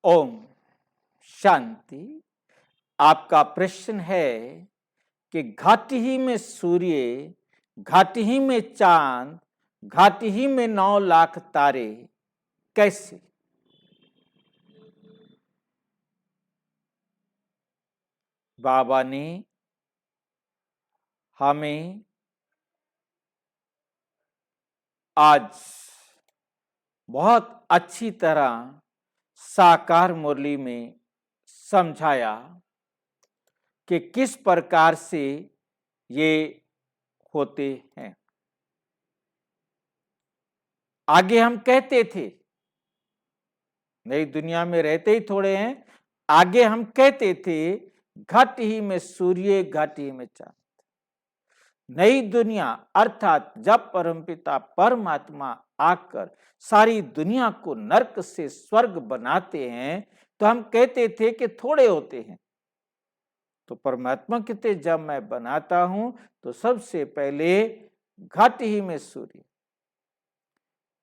ओम शांति। आपका प्रश्न है कि घाटी ही में सूर्य, घाटी ही में चांद, घाटी ही में 9 लाख तारे कैसे? बाबा ने हमें आज बहुत अच्छी तरह साकार मुरली में समझाया कि किस प्रकार से ये होते हैं। आगे हम कहते थे, नई दुनिया में रहते ही थोड़े हैं, आगे हम कहते थे घट ही में सूर्य, घट ही में चांद। नई दुनिया अर्थात जब परमपिता परमात्मा आकर सारी दुनिया को नरक से स्वर्ग बनाते हैं तो हम कहते थे कि थोड़े होते हैं। तो परमात्मा कहते जब मैं बनाता हूं तो सबसे पहले घट ही में सूर्य।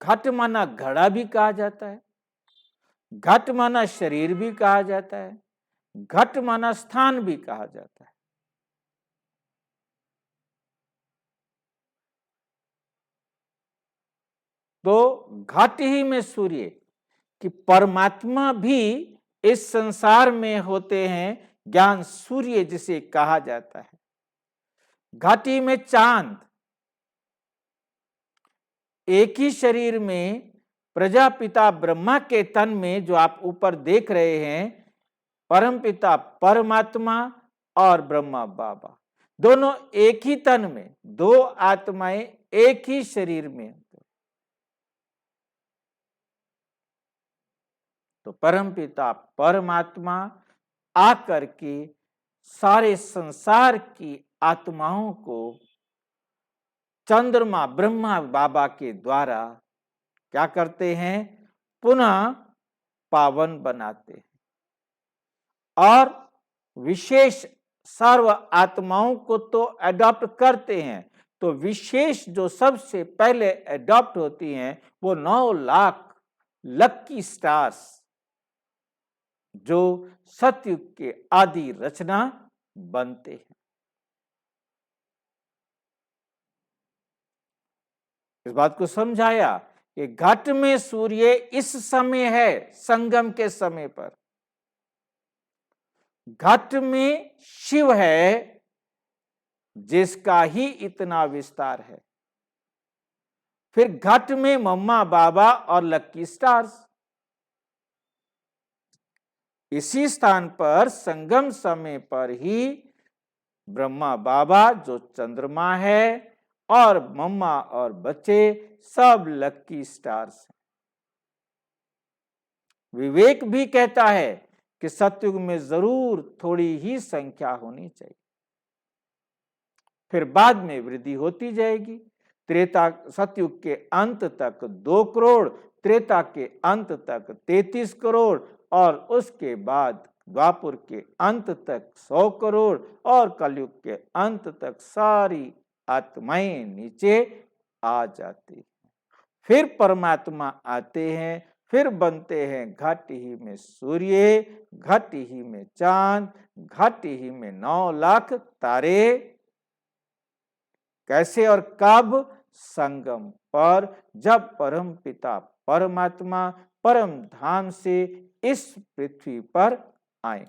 घट माना घड़ा भी कहा जाता है, घट माना शरीर भी कहा जाता है, घट माना स्थान भी कहा जाता है। तो घट ही में सूर्य कि परमात्मा भी इस संसार में होते हैं, ज्ञान सूर्य जिसे कहा जाता है। घाटी में चांद, एक ही शरीर में प्रजापिता ब्रह्मा के तन में जो आप ऊपर देख रहे हैं, परमपिता परमात्मा और ब्रह्मा बाबा दोनों एक ही तन में, दो आत्माएं एक ही शरीर में। तो परमपिता परमात्मा आकर के सारे संसार की आत्माओं को चंद्रमा ब्रह्मा बाबा के द्वारा क्या करते हैं? पुनः पावन बनाते हैं और विशेष सर्व आत्माओं को तो अडॉप्ट करते हैं। तो विशेष जो सबसे पहले अडॉप्ट होती हैं वो 9 लाख लक्की स्टार्स जो सतयुग के आदि रचना बनते हैं। इस बात को समझाया कि घट में सूर्य इस समय है, संगम के समय पर। घट में शिव है जिसका ही इतना विस्तार है। फिर घट में मम्मा बाबा और लक्की स्टार्स। इसी स्थान पर संगम समय पर ही ब्रह्मा बाबा जो चंद्रमा है और मम्मा और बच्चे सब लक्की स्टार्स हैं। विवेक भी कहता है कि सतयुग में जरूर थोड़ी ही संख्या होनी चाहिए, फिर बाद में वृद्धि होती जाएगी। त्रेता सतयुग के अंत तक 2 करोड़, त्रेता के अंत तक 33 करोड़ और उसके बाद द्वापुर के अंत तक 100 करोड़ और कलयुग के अंत तक सारी आत्माएं नीचे आ जाती हैं। फिर परमात्मा आते हैं, फिर बनते हैं घट ही में सूर्य, घट ही में चांद, घट ही में 9 लाख तारे। कैसे और कब? संगम पर, जब परम पिता परमात्मा परम धाम से इस पृथ्वी पर आए।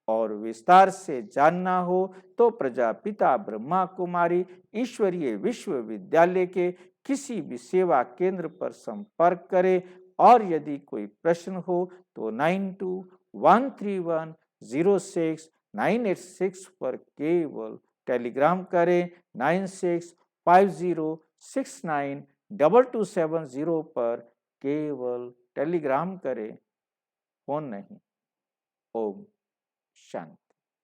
और विस्तार से जानना हो तो प्रजापिता ब्रह्मा कुमारी ईश्वरीय विश्वविद्यालय के किसी भी सेवा केंद्र पर संपर्क करें। और यदि कोई प्रश्न हो तो 9213106986 पर केवल टेलीग्राम करें। 9650692270 पर केवल टेलीग्राम करें, फोन नहीं। ओम शांति।